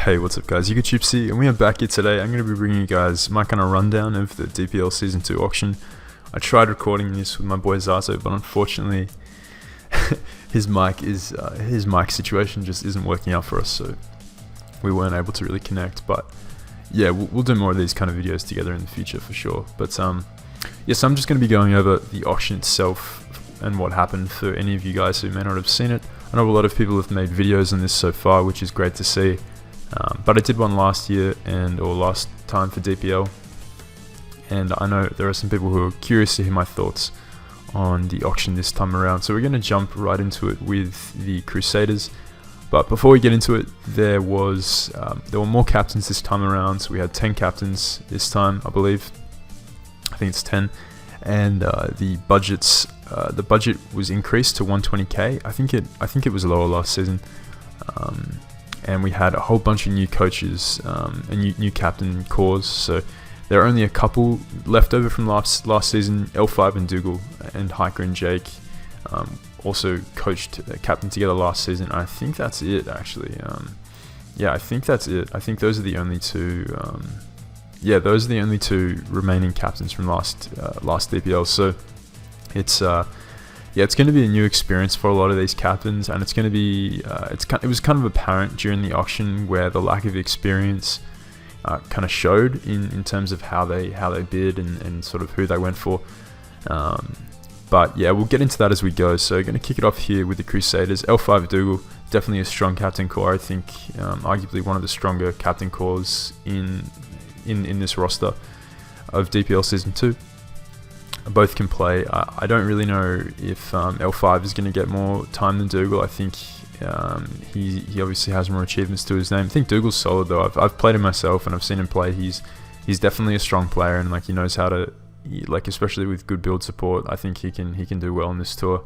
Hey, what's up guys, YouTube, and we are back here today. I'm going to be bringing you guys my kind of rundown of the DPL Season 2 auction. I tried recording this with my boy Zato, but unfortunately his mic situation just isn't working out for us, so we weren't able to really connect. But yeah, we'll do more of these kind of videos together in the future for sure. But yes, I'm just going to be going over the auction itself and what happened for any of you guys who may not have seen it. I know a lot of people have made videos on this so far, which is great to see. But I did one last year or last time for DPL, and I know there are some people who are curious to hear my thoughts on the auction this time around. So we're going to jump right into it with the Crusaders. But before we get into it, there were more captains this time around. So we had 10 captains this time, I believe. I think it's 10, and the budget was increased to 120k. I think it was lower last season. And we had a whole bunch of new coaches and new captain cores. So there are only a couple left over from last season. L5 and Dougal and Hiker and Jake also coached captain together last season. I think that's it actually. Yeah, I think that's it. I think those are the only two. Those are the only two remaining captains from last DPL. So it's going to be a new experience for a lot of these captains, and it's going to be it was kind of apparent during the auction where the lack of experience kind of showed in terms of how they bid and sort of who they went for. But yeah, we'll get into that as we go. So going to kick it off here with the Crusaders. L5 Dougal, definitely a strong captain core. I think arguably one of the stronger captain cores in this roster of DPL Season 2. Both can play. I don't really know if L5 is going to get more time than Dougal. I think he obviously has more achievements to his name. I think Dougal's solid though. I've played him myself and I've seen him play. He's definitely a strong player, and like he knows how to, like, especially with good build support. I think he can do well in this tour.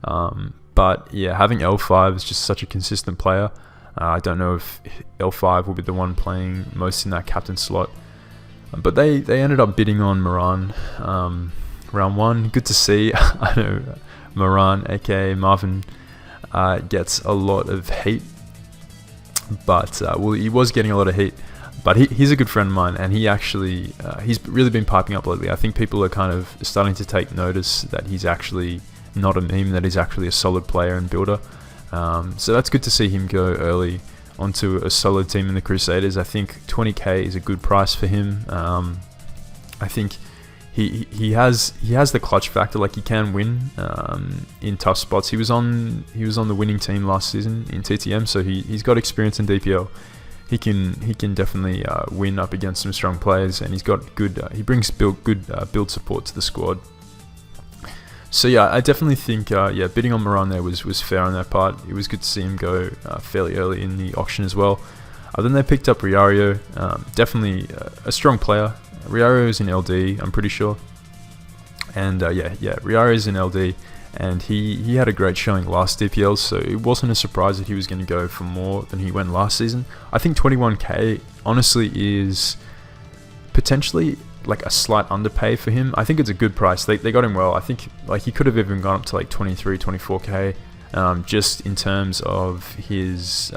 But yeah, having L5 is just such a consistent player. I don't know if L5 will be the one playing most in that captain slot. But they ended up bidding on Moran. Round 1, good to see. I know Moran, aka Marvin, gets a lot of hate, but he was getting a lot of heat. But he's a good friend of mine, and he actually he's really been piping up lately. I think people are kind of starting to take notice that he's actually not a meme, that he's actually a solid player and builder. So that's good to see him go early onto a solid team in the Crusaders. I think 20k is a good price for him. I think he has the clutch factor. Like, he can win in tough spots. He was on the winning team last season in TTM, so he's got experience in DPL. He can definitely win up against some strong players, and he's got good. He brings good build support to the squad. So yeah, I definitely think bidding on Moran there was fair on their part. It was good to see him go fairly early in the auction as well. Then they picked up Riario, definitely a strong player. Riario is in LD, I'm pretty sure. And Riario is in LD, and he had a great showing last DPL, so it wasn't a surprise that he was going to go for more than he went last season. I think 21k honestly is potentially like a slight underpay for him. I think it's a good price. They got him well. I think like he could have even gone up to like 23, 24k, just in terms of his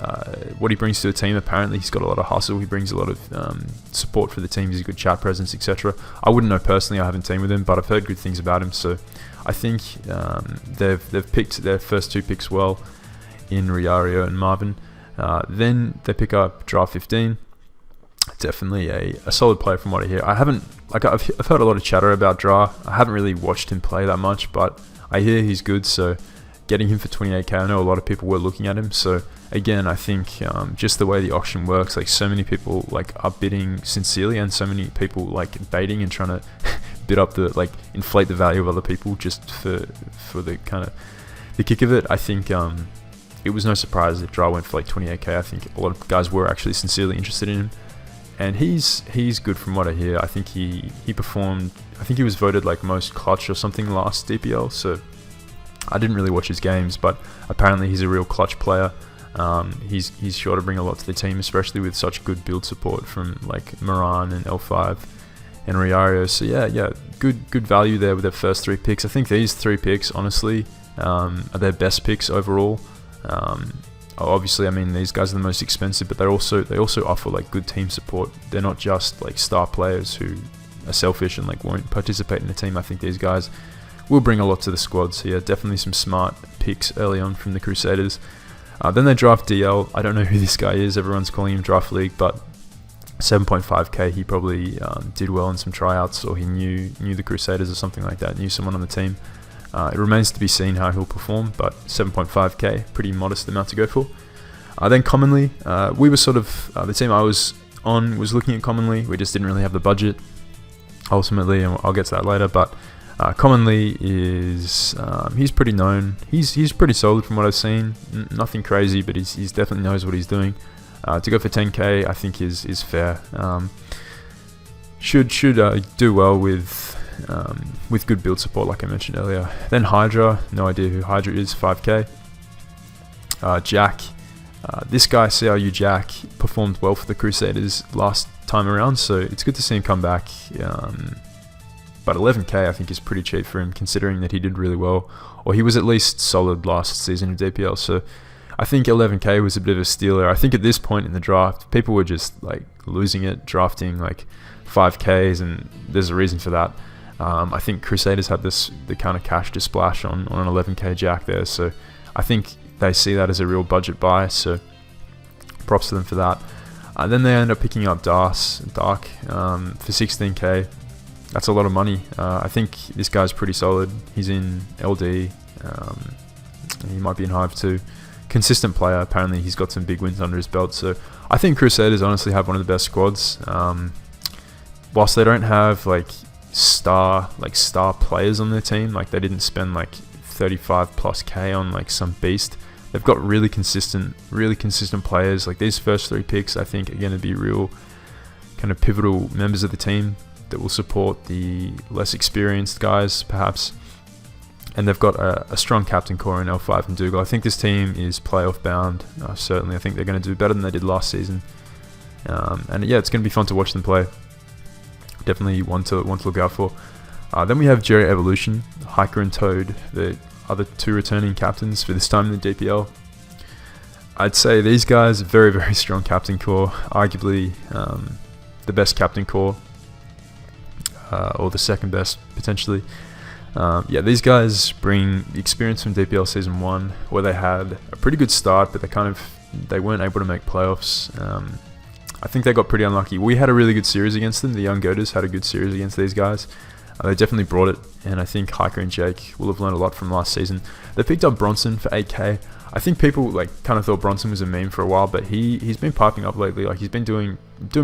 what he brings to the team. Apparently he's got a lot of hustle. He brings a lot of support for the team. He's a good chat presence, etc. I wouldn't know personally. I haven't teamed with him, but I've heard good things about him. So I think they've picked their first two picks well in Riario and Marvin. Then they pick up Draft 15. Definitely a solid player from what I hear. I've heard a lot of chatter about Dra. I haven't really watched him play that much, but I hear he's good. So getting him for 28k, I know a lot of people were looking at him. So again, I think just the way the auction works, like so many people like are bidding sincerely, and so many people like baiting and trying to bid up inflate the value of other people just for the kind of the kick of it. I think it was no surprise that Dra went for like 28k. I think a lot of guys were actually sincerely interested in him. And he's good from what I hear. I think he performed. I think he was voted like most clutch or something last DPL. So I didn't really watch his games, but apparently he's a real clutch player. He's sure to bring a lot to the team, especially with such good build support from like Moran and L5 and Riario. So yeah, good value there with their first 3 picks. I think these 3 picks honestly are their best picks overall. Obviously, I mean, these guys are the most expensive, but they also offer like good team support. They're not just like star players who are selfish and like won't participate in the team. I think these guys will bring a lot to the squad. So yeah, definitely some smart picks early on from the Crusaders. Then they draft DL. I don't know who this guy is. Everyone's calling him Draft League, but 7.5k. He probably did well in some tryouts, or he knew the Crusaders or something like that. Knew someone on the team. It remains to be seen how he'll perform, but 7.5k, pretty modest amount to go for. Then Commonly, we were sort of the team I was on was looking at Commonly. We just didn't really have the budget ultimately, and I'll get to that later. But Commonly is he's pretty known. He's pretty solid from what I've seen. Nothing crazy, but he's definitely knows what he's doing. To go for 10k, I think is fair. Should do well with good build support, like I mentioned earlier. Then Hydra, no idea who Hydra is, 5k. Jack, this guy CRU Jack performed well for the Crusaders last time around, so it's good to see him come back. But 11k I think is pretty cheap for him, considering that he did really well, or he was at least solid last season in DPL. So I think 11k was a bit of a stealer. I think at this point in the draft, people were just like losing it, drafting like 5ks, and there's a reason for that. I think Crusaders had the kind of cash to splash on an 11k Jack there, so I think they see that as a real budget buy. So props to them for that. Then they end up picking up Dark for 16k. That's a lot of money. I think this guy's pretty solid. He's in LD. He might be in Hive too. Consistent player. Apparently he's got some big wins under his belt. So I think Crusaders honestly have one of the best squads. Whilst they don't have like star players on their team, like they didn't spend like 35 plus k on like some beast. They've got really consistent players. Like these first 3 picks, I think are going to be real kind of pivotal members of the team that will support the less experienced guys, perhaps. And they've got a strong captain core in L5 and Dougal. I think this team is playoff bound. Certainly, I think they're going to do better than they did last season. And yeah, it's going to be fun to watch them play. Definitely one to look out for. Then we have Jerry Evolution, Hiker and Toad, the other 2 returning captains for this time in the DPL. I'd say these guys, very, very strong captain core. Arguably the best captain core. Or the second best, potentially. Yeah, these guys bring experience from DPL Season 1, where they had a pretty good start, but they weren't able to make playoffs. I think they got pretty unlucky. We had a really good series against them. The Young Goaters had a good series against these guys. They definitely brought it, and I think Hiker and Jake will have learned a lot from last season. They picked up Bronson for 8k. I think people like kind of thought Bronson was a meme for a while, but he's been piping up lately. Like he's been doing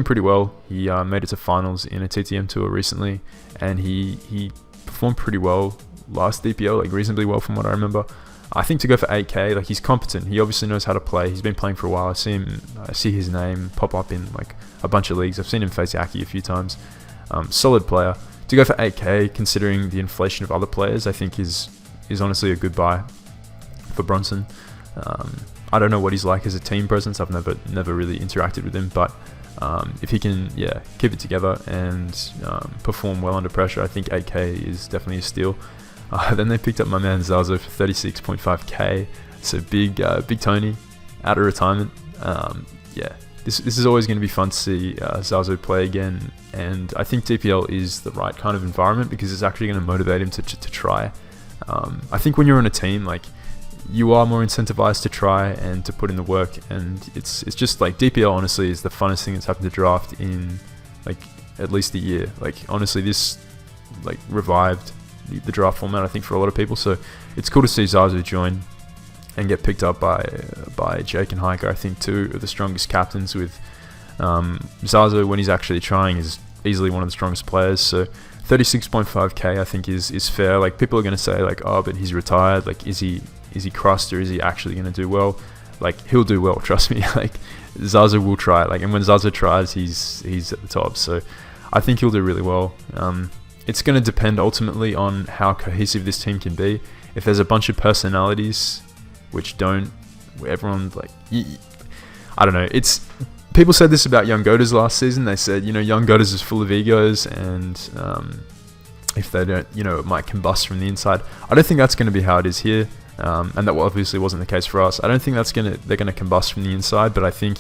pretty well. He made it to finals in a TTM tour recently, and he performed pretty well last DPL, like reasonably well from what I remember. I think to go for 8k, like he's competent. He obviously knows how to play. He's been playing for a while. I see his name pop up in like a bunch of leagues. I've seen him face Aki a few times. Solid player. To go for 8k, considering the inflation of other players, I think is honestly a good buy for Bronson. I don't know what he's like as a team presence. I've never really interacted with him, but if he can keep it together and perform well under pressure, I think 8k is definitely a steal. Then they picked up my man Zazo for 36.5k. So big Tony out of retirement. This is always going to be fun to see Zazo play again, and I think DPL is the right kind of environment because it's actually going to motivate him to try. I think when you're on a team, like you are more incentivized to try and to put in the work, and it's just like DPL honestly is the funnest thing that's happened to draft in like at least a year. Like honestly, this like revived the draft format I think for a lot of people, so it's cool to see Zazu join and get picked up by Jake and Hiker. I think 2 of the strongest captains, with Zazu when he's actually trying is easily one of the strongest players. So 36.5k I think is fair. Like people are going to say like, oh, but he's retired, like is he crust, or is he actually going to do well? Like he'll do well, trust me. Like Zazu will try, like, and when Zazu tries, he's at the top. So I think he'll do really well. It's going to depend ultimately on how cohesive this team can be. If there's a bunch of personalities which where everyone's like, I don't know. People said this about Young Goaters last season. They said, Young Goaters is full of egos, and if they don't, it might combust from the inside. I don't think that's going to be how it is here. and that obviously wasn't the case for us. I don't think they're gonna combust from the inside, but I think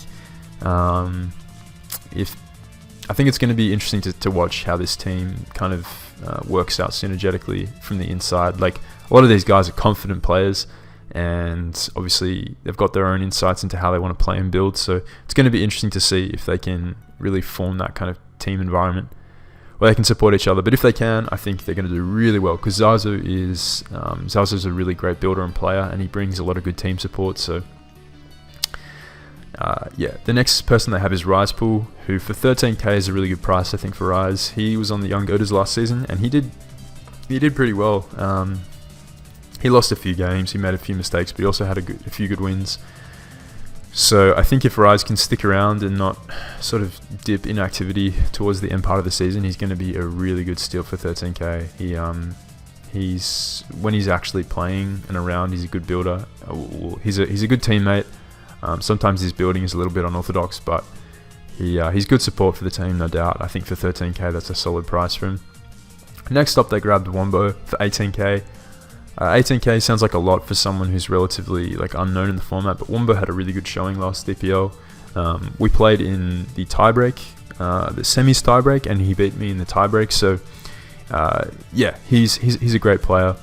it's going to be interesting to watch how this team kind of works out synergetically from the inside. Like, a lot of these guys are confident players, and obviously they've got their own insights into how they want to play and build. So it's going to be interesting to see if they can really form that kind of team environment where they can support each other. But if they can, I think they're going to do really well, because Zazu's a really great builder and player, and he brings a lot of good team support. So the next person they have is Risepool, who for 13k is a really good price, I think, for Rise. He was on the Young Goaters last season, and he did pretty well. He lost a few games, he made a few mistakes, but he also had a few good wins. So I think if Rise can stick around and not sort of dip in activity towards the end part of the season, he's going to be a really good steal for 13k. When he's actually playing and around, he's a good builder. He's a good teammate. Sometimes his building is a little bit unorthodox, but he's good support for the team, no doubt. I think for 13k, that's a solid price for him. Next up, they grabbed Wombo for 18k. 18k sounds like a lot for someone who's relatively unknown in the format, but Wombo had a really good showing last DPL. We played in the tiebreak, the semis tiebreak, and he beat me in the tiebreak. So he's a great player,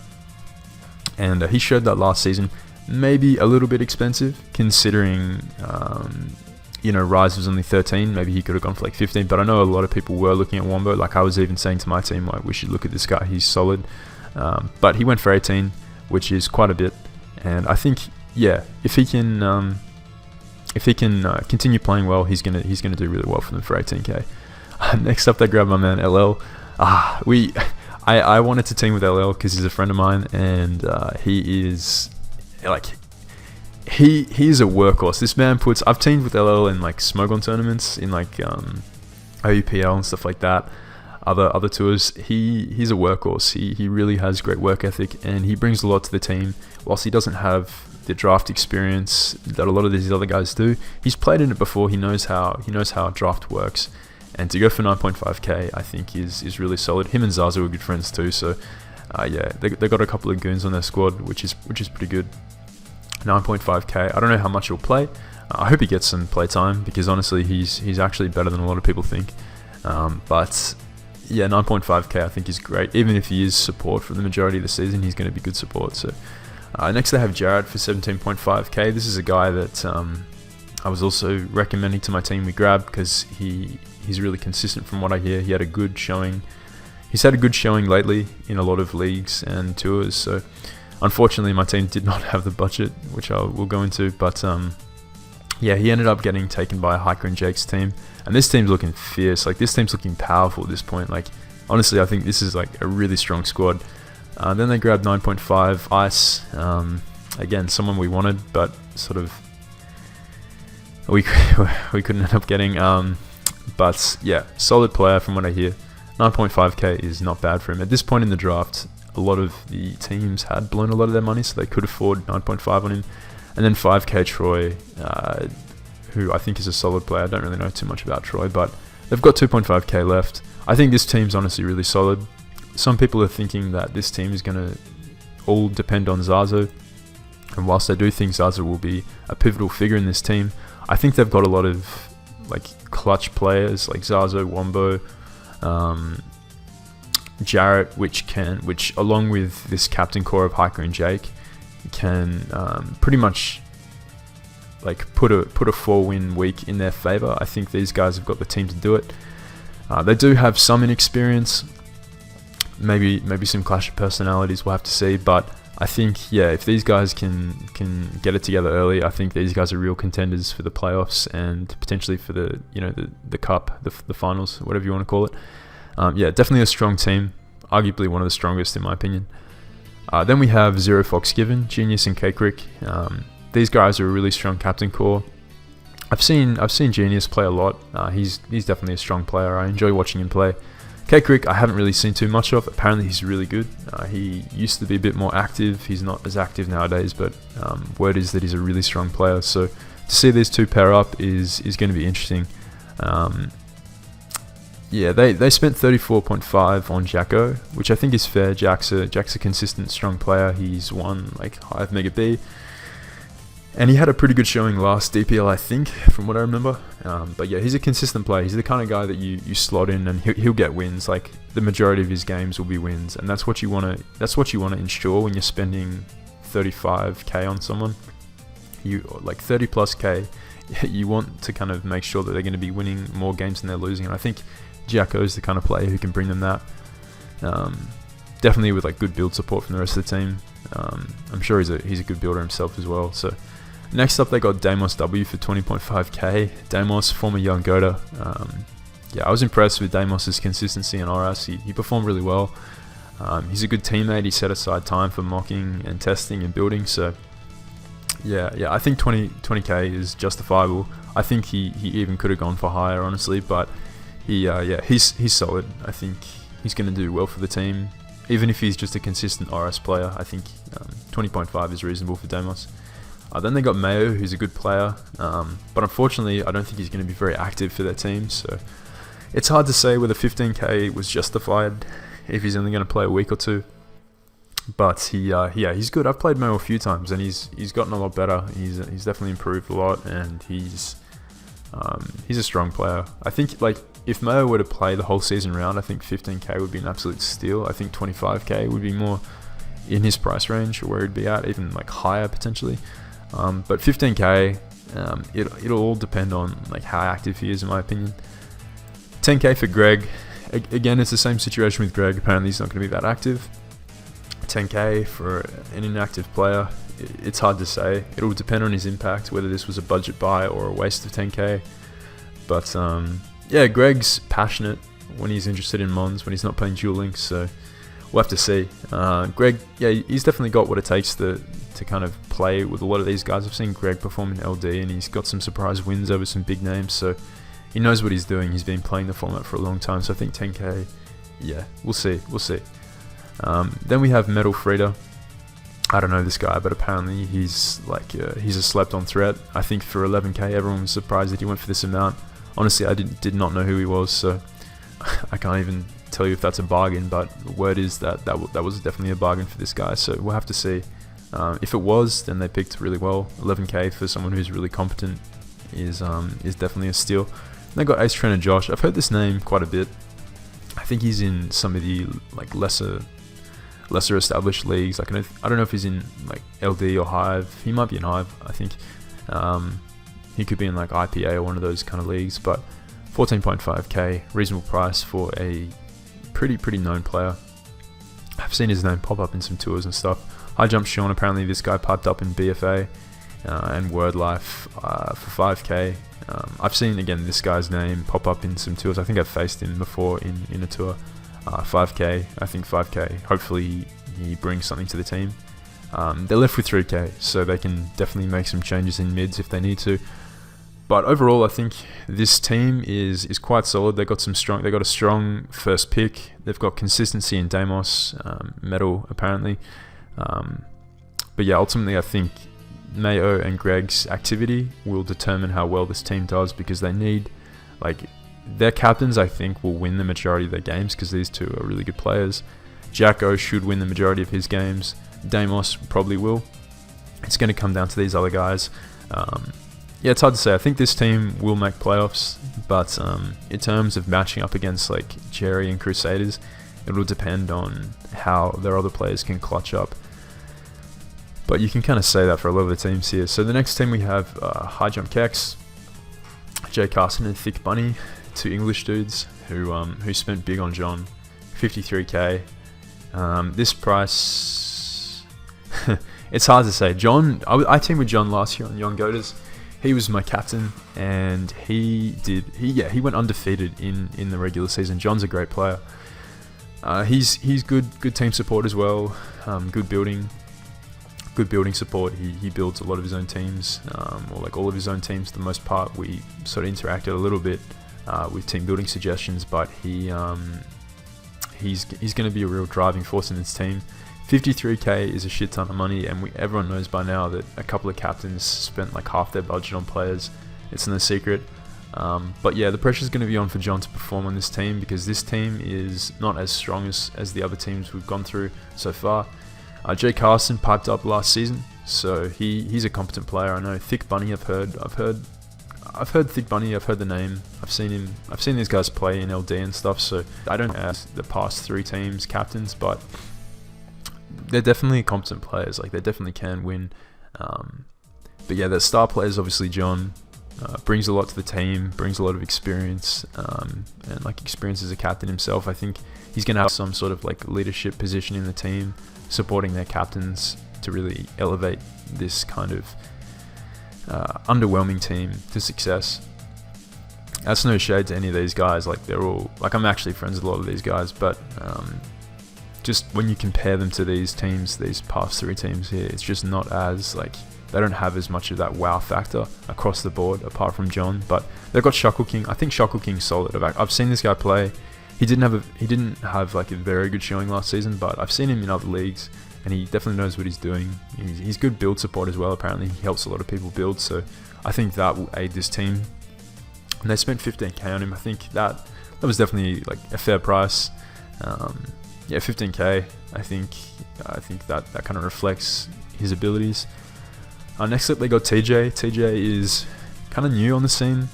and he showed that last season. Maybe a little bit expensive, considering Rise was only 13. Maybe he could have gone for 15, but I know a lot of people were looking at Wombo. I was even saying to my team, we should look at this guy, he's solid. But he went for 18, which is quite a bit, and I think if he can continue playing well, he's gonna do really well for them for 18k. Next up, they grabbed my man LL. I wanted to team with LL because he's a friend of mine, and he is he's a workhorse. This man I've teamed with LL in Smogon tournaments, in OUPL and stuff like that, other tours. He's a workhorse. He really has great work ethic, and he brings a lot to the team. Whilst he doesn't have the draft experience that a lot of these other guys do, he's played in it before. He knows how draft works, and to go for 9.5k, I think is really solid. Him and Zazu are good friends too, so they got a couple of goons on their squad, which is pretty good. 9.5k. I don't know how much he'll play. I hope he gets some play time, because honestly, he's actually better than a lot of people think. But 9.5k I think is great. Even if he is support for the majority of the season, he's going to be good support. So next they have Jared for 17.5k. This is a guy that I was also recommending to my team we grab, because he's really consistent from what I hear. He had a good showing. He's had a good showing lately in a lot of leagues and tours. So unfortunately, my team did not have the budget, which we'll go into. But he ended up getting taken by Hiker and Jake's team, and this team's looking fierce. This team's looking powerful at this point. Honestly, I think this is a really strong squad. Then they grabbed 9.5 Ice. Again, someone we wanted, but sort of we couldn't end up getting. But solid player from what I hear. 9.5k is not bad for him. At this point in the draft, a lot of the teams had blown a lot of their money, so they could afford 9.5 on him. And then 5k Troy, who I think is a solid player. I don't really know too much about Troy, but they've got 2.5k left. I think this team's honestly really solid. Some people are thinking that this team is going to all depend on Zazu, and whilst I do think Zazu will be a pivotal figure in this team, I think they've got a lot of clutch players like Zazu, Wombo, Jarrett, which along with this captain core of Hiker and Jake, can pretty much put a 4-win week in their favor. I think these guys have got the team to do it. They do have some inexperience, maybe some clash of personalities, we'll have to see, but I think if these guys can get it together early, I think these guys are real contenders for the playoffs and potentially for the the cup, the finals, whatever you want to call it. Definitely a strong team, arguably one of the strongest in my opinion. Then we have Zero Fox Given, Genius, and K-Crick. These guys are a really strong captain core. I've seen Genius play a lot. He's definitely a strong player. I enjoy watching him play. K-Crick I haven't really seen too much of. Apparently he's really good. He used to be a bit more active. He's not as active nowadays, but word is that he's a really strong player. So to see these two pair up is going to be interesting. yeah, they spent 34.5 on Jacko, which I think is fair. Jack's a consistent, strong player. He's won like Hive Mega B, and he had a pretty good showing last DPL, I think, from what I remember. But yeah, he's a consistent player. He's the kind of guy that you slot in and he'll get wins. Like the majority of his games will be wins, and that's what you want to ensure when you're spending 35k on someone. You like 30 plus k. You want to kind of make sure that they're going to be winning more games than they're losing, and I think Jacko is the kind of player who can bring them that. Definitely with like good build support from the rest of the team. I'm sure he's a good builder himself as well. So next up, they got Deimos W for 20.5k. Deimos, former Young Goda. Yeah, I was impressed with Deimos's consistency in RS. He performed really well. He's a good teammate. He set aside time for mocking and testing and building. So yeah, I think 20k is justifiable. I think he even could have gone for higher, honestly, but he's solid. I think he's going to do well for the team. Even if he's just a consistent RS player, I think 20.5 is reasonable for Deimos. Then they got Mayo, who's a good player, but unfortunately, I don't think he's going to be very active for their team. So it's hard to say whether 15k was justified if he's only going to play a week or two. But he's good. I've played Mayo a few times, and he's gotten a lot better. He's definitely improved a lot, and he's a strong player. I think like if Mayo were to play the whole season round, I think 15k would be an absolute steal. I think 25k would be more in his price range, or where he'd be at, even like higher potentially. But 15k, it'll all depend on like how active he is, in my opinion. 10k for Greg. Again, it's the same situation with Greg. Apparently, he's not going to be that active. 10k for an inactive player. It's hard to say. It'll depend on his impact, whether this was a budget buy or a waste of 10k. But yeah, Greg's passionate when he's interested in Mons, when he's not playing Duel Links, so we'll have to see. Greg, yeah, he's definitely got what it takes to kind of play with a lot of these guys. I've seen Greg perform in LD, and he's got some surprise wins over some big names, so he knows what he's doing. He's been playing the format for a long time, so I think 10k, yeah, we'll see. Then we have Metal Frida. I don't know this guy, but apparently he's a slept-on threat. I think for 11k, everyone was surprised that he went for this amount. Honestly, I did not know who he was, so I can't even tell you if that's a bargain, but the word is that was definitely a bargain for this guy, so we'll have to see. If it was, then they picked really well. 11k for someone who's really competent is definitely a steal. They got Ace Trainer Josh. I've heard this name quite a bit. I think he's in some of the like lesser established leagues. Like I don't know if he's in like LD or Hive. He might be in Hive, I think. He could be in like IPA or one of those kind of leagues, but 14.5k, reasonable price for a pretty known player. I've seen his name pop up in some tours and stuff. High Jump Sean, apparently this guy piped up in BFA and Word Life for 5k. I've seen again this guy's name pop up in some tours. I think I've faced him before in a tour. 5k, I think 5k. Hopefully he brings something to the team. They're left with 3k, so they can definitely make some changes in mids if they need to. But overall, I think this team is quite solid. They got a strong first pick. They've got consistency in Deimos, Metal apparently. But yeah, ultimately I think Mayo and Greg's activity will determine how well this team does, because they need their captains, I think, will win the majority of their games because these two are really good players. Jacko should win the majority of his games. Deimos probably will. It's going to come down to these other guys. Yeah, it's hard to say. I think this team will make playoffs, but in terms of matching up against like Jerry and Crusaders, it will depend on how their other players can clutch up. But you can kind of say that for a lot of the teams here. So the next team we have High Jump Kex, Jay Carson and Thick Bunny, two English dudes who spent big on John, 53k. This price, it's hard to say. John, I teamed with John last year on Young Godas. He was my captain, and he went undefeated in the regular season. John's a great player. He's good team support as well. Good building support. He builds a lot of his own teams, or like all of his own teams for the most part. We sort of interacted a little bit with team building suggestions, but he's going to be a real driving force in this team. 53k is a shit ton of money, and everyone knows by now that a couple of captains spent like half their budget on players. It's no secret. But yeah, the pressure's going to be on for John to perform on this team, because this team is not as strong as the other teams we've gone through so far. Jay Carson piped up last season, so he's a competent player. I know Thick Bunny. I've heard Thick Bunny. I've heard the name. I've seen these guys play in LD and stuff. So I don't ask the past 3 teams captains, but they're definitely competent players. Like, they definitely can win. But yeah, the star players, obviously John brings a lot to the team, brings a lot of experience, and like experience as a captain himself. I think he's going to have some sort of like leadership position in the team, supporting their captains to really elevate this kind of underwhelming team to success. That's no shade to any of these guys. Like, they're all, like, I'm actually friends with a lot of these guys, but just when you compare them to these teams, these past 3 teams here, it's just not as, like, they don't have as much of that wow factor across the board, apart from John. But they've got Shuckle King. I think Shuckle King's solid. I've seen this guy play. He didn't have like a very good showing last season, but I've seen him in other leagues, and he definitely knows what he's doing. He's good build support as well. Apparently, he helps a lot of people build. So I think that will aid this team. And they spent 15k on him. I think that was definitely like a fair price. Yeah, 15k. I think that kind of reflects his abilities. Next up, they got TJ. TJ is kind of new on the scene.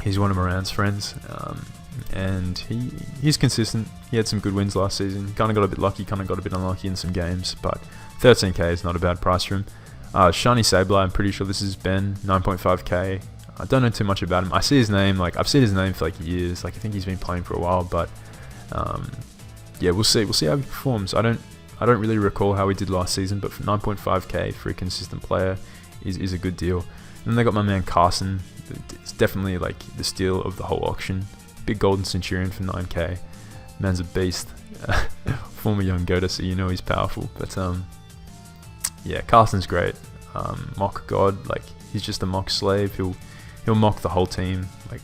He's one of Moran's friends, and he's consistent. He had some good wins last season. Kind of got a bit lucky, kind of got a bit unlucky in some games, but 13k is not a bad price for him. Shiny Sableye, I'm pretty sure this is Ben, 9.5k. I don't know too much about him. I see his name, like I've seen his name for like years. Like, I think he's been playing for a while, but yeah, we'll see how he performs. I don't really recall how he did last season, but for 9.5k for a consistent player is a good deal. And then they got my man Carson. It's definitely like the steal of the whole auction. Big Golden Centurion for 9k. Man's a beast. Former young Goda, so you know he's powerful. But yeah, Carson's great. Mock God, like, he's just a mock slave. He'll mock the whole team like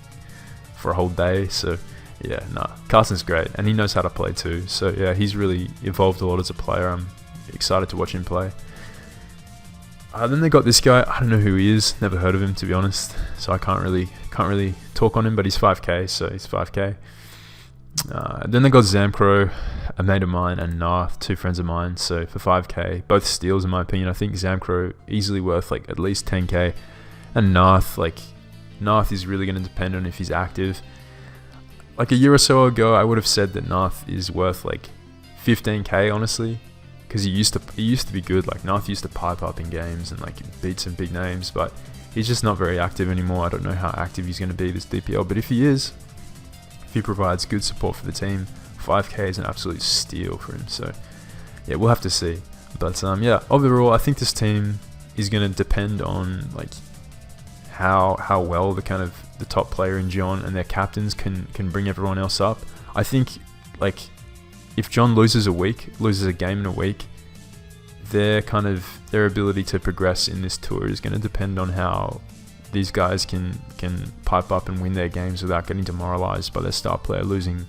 for a whole day. So yeah, Carson's great, and he knows how to play too. So yeah, he's really evolved a lot as a player. I'm excited to watch him play. Then they got this guy. I don't know who he is. Never heard of him, to be honest. So I can't really talk on him. But he's 5k, so he's 5k. Then they got Zamcro, a mate of mine, and Narth, 2 friends of mine. So for 5k, both steals in my opinion. I think Zamcro easily worth like at least 10k, and Narth is really going to depend on if he's active. Like a year or so ago, I would have said that Narth is worth like 15k, honestly, because he used to be good. Like, Narth used to pipe up in games and like beat some big names, but he's just not very active anymore. I don't know how active he's going to be this DPL, but if he provides good support for the team, 5k is an absolute steal for him. So yeah, we'll have to see. But yeah, overall, I think this team is going to depend on like how well the top player in John and their captains can bring everyone else up. I think like if John loses a game in a week, their ability to progress in this tour is going to depend on how these guys can pipe up and win their games without getting demoralized by their star player losing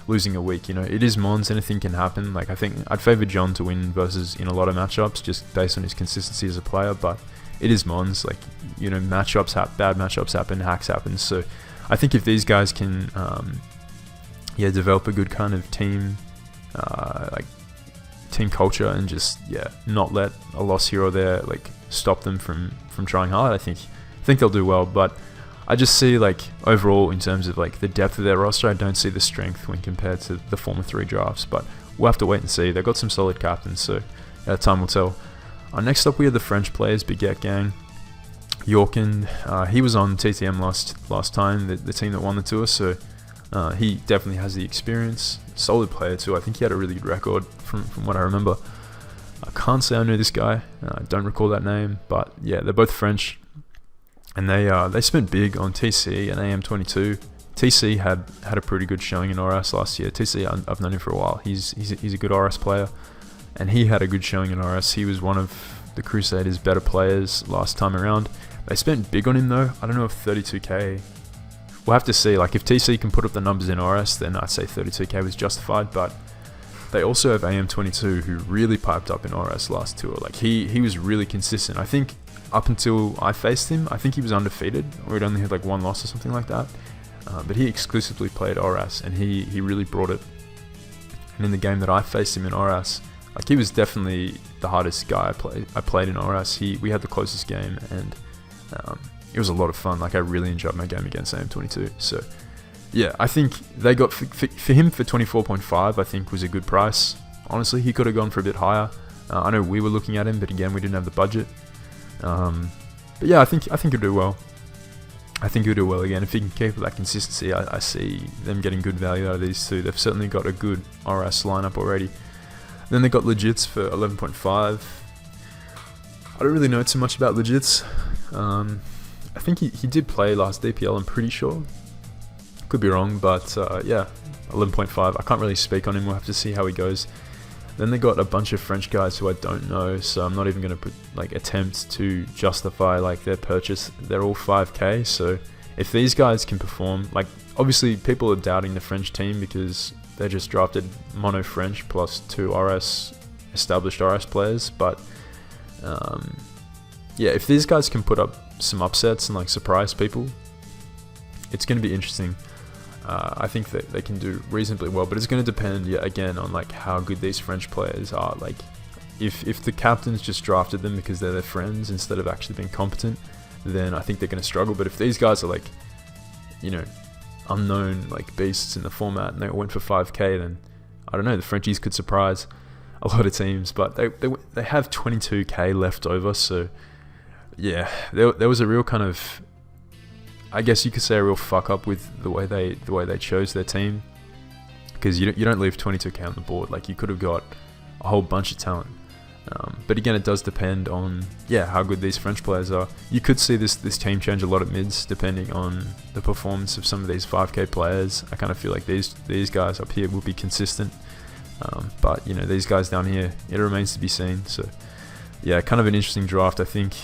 a week. You know, it is Mons, anything can happen. Like, I think I'd favor John to win versus in a lot of matchups just based on his consistency as a player, but it is Mons. Like, you know, bad matchups happen, hacks happen. So I think if these guys can develop a good kind of team culture and just not let a loss here or there like stop them from trying hard, I think they'll do well. But I just see, like, overall in terms of like the depth of their roster, I don't see the strength when compared to the former 3 drafts, but we'll have to wait and see. They've got some solid captains, so time will tell. Next up, we have the French players, Baguette gang. Yorkin, he was on TTM last time, the team that won the tour, so he definitely has the experience. Solid player too. I think he had a really good record from what I remember. I can't say I know this guy. I don't recall that name, but yeah, they're both French, and they spent big on TC and AM22. TC had a pretty good showing in RS last year. TC, I've known him for a while. He's a good RS player, and he had a good showing in RS. He was one of the Crusaders' better players last time around. They spent big on him though. I don't know if 32k. We'll have to see. Like, if TC can put up the numbers in RS, then I'd say 32k was justified. But they also have AM22, who really piped up in RS last tour. Like, he was really consistent. I think up until I faced him, I think he was undefeated, or he'd only had like one loss or something like that. But he exclusively played Oras, and he really brought it. And in the game that I faced him in Oras, like he was definitely the hardest guy I played in Oras. We had the closest game, and it was a lot of fun. Like I really enjoyed my game against AM22. So yeah, I think they got for him for 24.5. I think was a good price. Honestly, he could have gone for a bit higher. I know we were looking at him, but again, we didn't have the budget. But yeah, I think he'll do well. I think he'll do well again. If he can keep that consistency, I see them getting good value out of these two. They've certainly got a good RS lineup already. Then they got Legits for 11.5. I don't really know too much about Legits. I think he did play last DPL, I'm pretty sure. Could be wrong, but yeah, 11.5. I can't really speak on him. We'll have to see how he goes. Then they got a bunch of French guys who I don't know, so I'm not even going to attempt to justify like their purchase. They're all 5k, so if these guys can perform, like obviously people are doubting the French team because they just drafted mono French plus 2 established RS players, but yeah, if these guys can put up some upsets and like surprise people, it's going to be interesting. I think that they can do reasonably well, but it's going to depend again on like how good these French players are. Like if the captains just drafted them because they're their friends instead of actually being competent, then I think they're going to struggle. But if these guys are like, you know, unknown like beasts in the format and they went for 5k, then I don't know, the Frenchies could surprise a lot of teams. But they have 22k left over, so yeah, there was a real kind of, I guess you could say, a real fuck up with the way they chose their team, because you don't leave 22k on the board. Like you could have got a whole bunch of talent, but again, it does depend on how good these French players are. You could see this team change a lot at mids depending on the performance of some of these 5k players. I kind of feel like these guys up here will be consistent, but you know, these guys down here, it remains to be seen. So yeah, kind of an interesting draft, I think.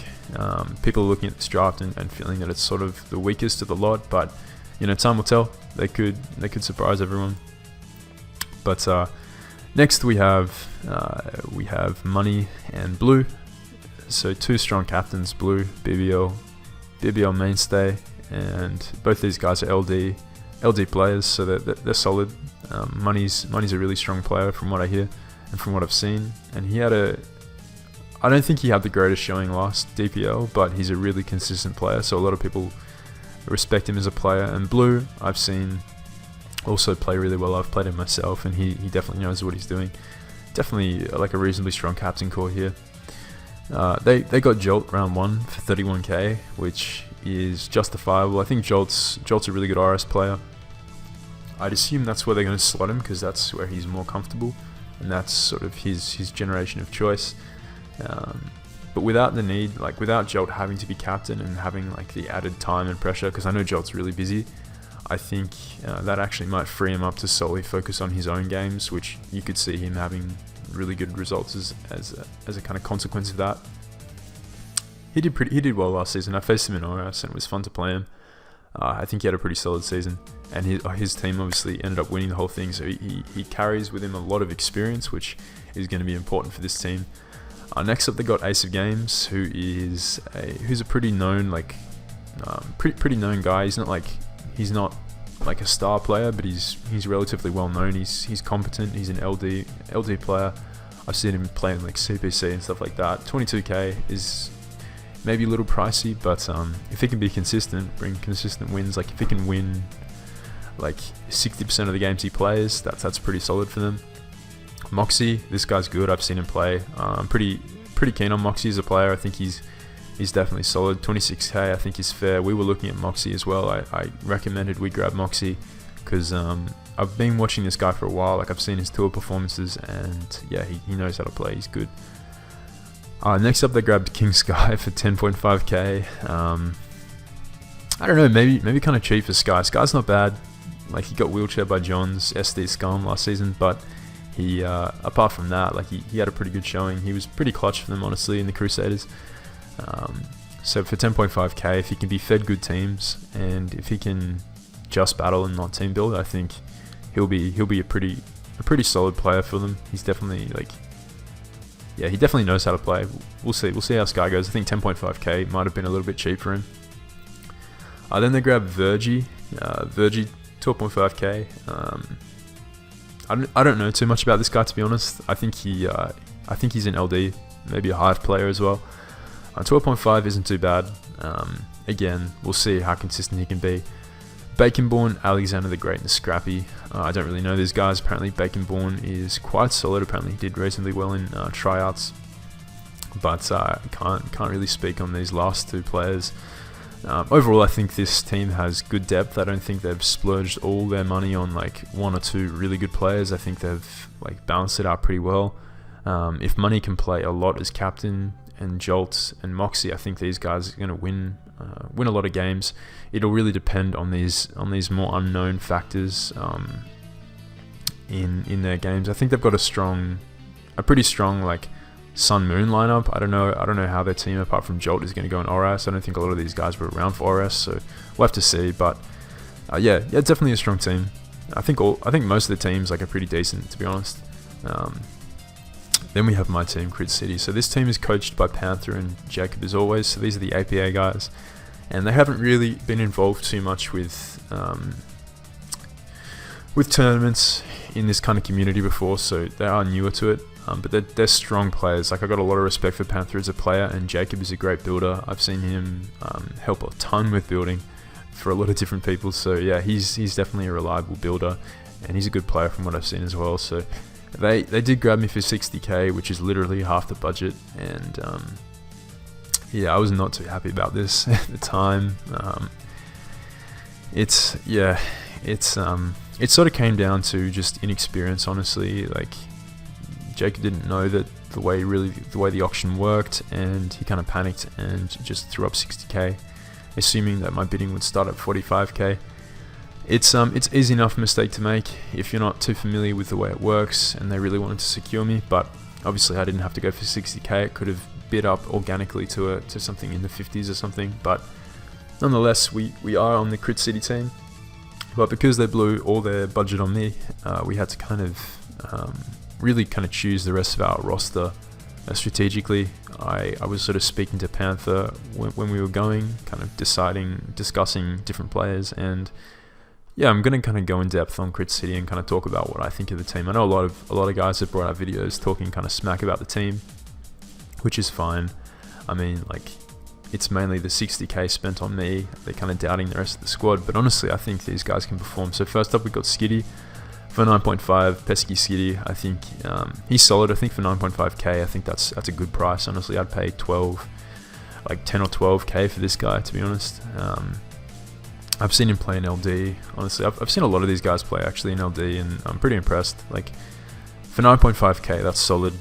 People are looking at this draft and feeling that it's sort of the weakest of the lot, but you know, time will tell. They could surprise everyone. But next we have Money and Blue. So 2 strong captains, Blue, BBL mainstay, and both these guys are LD players, so they're solid. Money's a really strong player from what I hear and from what I've seen, and I don't think he had the greatest showing last DPL, but he's a really consistent player, so a lot of people respect him as a player. And Blue, I've seen also play really well. I've played him myself, and he definitely knows what he's doing. Definitely like a reasonably strong captain core here. They got Jolt round 1 for 31k, which is justifiable. I think Jolt's a really good RS player. I'd assume that's where they're going to slot him, because that's where he's more comfortable, and that's sort of his generation of choice. But without the need, like without Jolt having to be captain and having like the added time and pressure, because I know Jolt's really busy, I think that actually might free him up to solely focus on his own games, which you could see him having really good results as a kind of consequence of that. He did well last season. I faced him in Oras and it was fun to play him. I think he had a pretty solid season, and his team obviously ended up winning the whole thing, so he carries with him a lot of experience, which is going to be important for this team. Next up, they got Ace of Games, who's a pretty known pretty known guy. He's not like a star player, but he's relatively well known. He's competent. He's an LD player. I've seen him playing like CPC and stuff like that. 22k is maybe a little pricey, but if he can be consistent, bring consistent wins, like if he can win like 60% of the games he plays, that's pretty solid for them. Moxie, this guy's good. I've seen him play. I'm pretty keen on Moxie as a player. I think he's definitely solid. 26k I think is fair. We were looking at Moxie as well. I recommended we grab Moxie because I've been watching this guy for a while. Like I've seen his tour performances, and yeah, he knows how to play. He's good. Next up, they grabbed King Sky for 10.5k. I don't know, maybe kind of cheap for Sky. Sky's not bad. Like he got wheelchair by John's SD Scum last season, but he apart from that, like he had a pretty good showing. He was pretty clutch for them, honestly, in the Crusaders. So for 10.5k, if he can be fed good teams and if he can just battle and not team build, I think he'll be a pretty solid player for them. He's definitely like yeah, he definitely knows how to play. We'll see how Sky goes. I think 10.5k might have been a little bit cheap for him. Then they grabbed Virgie 12.5k. I don't know too much about this guy, to be honest. I think he's an LD, maybe a Hive player as well. 12.5 isn't too bad. Again, we'll see how consistent he can be. Baconborn, Alexander the Great, and Scrappy. I don't really know these guys. Apparently Baconborn is quite solid. Apparently he did reasonably well in tryouts, but can't really speak on these last two players. Overall, I think this team has good depth. I don't think they've splurged all their money on like one or two really good players. I think they've like balanced it out pretty well. If Money can play a lot as captain, and Jolt and Moxie, I think these guys are going to win a lot of games. It'll really depend on these more unknown factors in their games. I think they've got a pretty strong like Sun Moon lineup. I don't know how their team apart from Jolt is going to go in ORAS. I don't think a lot of these guys were around for ORAS, so we'll have to see. But yeah, definitely a strong team. I think most of the teams like are pretty decent, to be honest. Then we have my team, Crit City. So this team is coached by Panther and Jacob as always. So these are the APA guys, and they haven't really been involved too much with tournaments in this kind of community before, so they are newer to it. But they're strong players. Like, I got a lot of respect for Panther as a player, and Jacob is a great builder. I've seen him help a ton with building for a lot of different people. So yeah, he's definitely a reliable builder, and he's a good player from what I've seen as well. So they did grab me for 60k, which is literally half the budget, and yeah, I was not too happy about this at the time. It sort of came down to just inexperience, honestly. Like, Jacob didn't know that the way the auction worked, and he kind of panicked and just threw up 60k, assuming that my bidding would start at 45k. It's easy enough mistake to make if you're not too familiar with the way it works, and they really wanted to secure me. But obviously I didn't have to go for 60k. It could have bid up organically to something in the 50s or something. But nonetheless, we are on the Crit City team. But because they blew all their budget on me, we had to kind of really kind of choose the rest of our roster strategically. I was sort of speaking to Panther when we were going, kind of discussing different players, and yeah, I'm going to kind of go in depth on Crit City and kind of talk about what I think of the team. I know a lot of guys have brought out videos talking kind of smack about the team, which is fine. I mean, like, it's mainly the 60k spent on me. They're kind of doubting the rest of the squad, but honestly, I think these guys can perform. So first up, we got Skitty for 9.5. Pesky Skitty. I think he's solid. I think for 9.5k, I think that's a good price. Honestly, I'd pay 10 or 12k for this guy, to be honest. I've seen him play in LD. Honestly, I've seen a lot of these guys play actually in LD, and I'm pretty impressed. Like, for 9.5k, that's solid.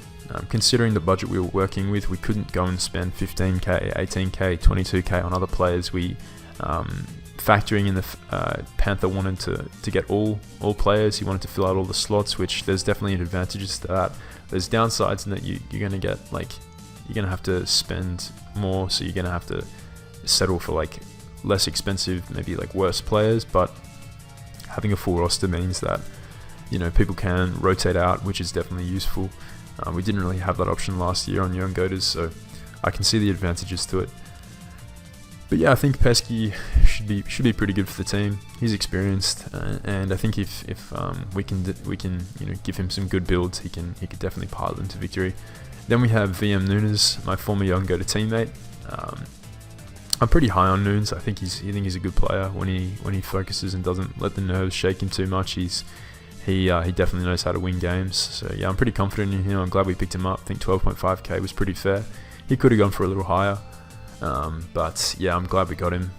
Considering the budget we were working with, we couldn't go and spend 15k, 18k, 22k on other players. We factoring in the Panther wanted to get all players. He wanted to fill out all the slots, which there's definitely advantages to that. There's downsides in that you're going to get, like, you're going to have to spend more, so you're going to have to settle for like less expensive, maybe like worse players. But having a full roster means that, you know, people can rotate out, which is definitely useful. We didn't really have that option last year on Young Goaters, so I can see the advantages to it. But yeah, I think Pesky should be pretty good for the team. He's experienced, and I think if we can give him some good builds, he could definitely pilot them to victory. Then we have VM Nunes, my former Young Goater teammate. I'm pretty high on Nunes. I think he's a good player when he focuses and doesn't let the nerves shake him too much. He definitely knows how to win games. So yeah, I'm pretty confident in him. I'm glad we picked him up. I think 12.5k was pretty fair. He could have gone for a little higher, but yeah, I'm glad we got him.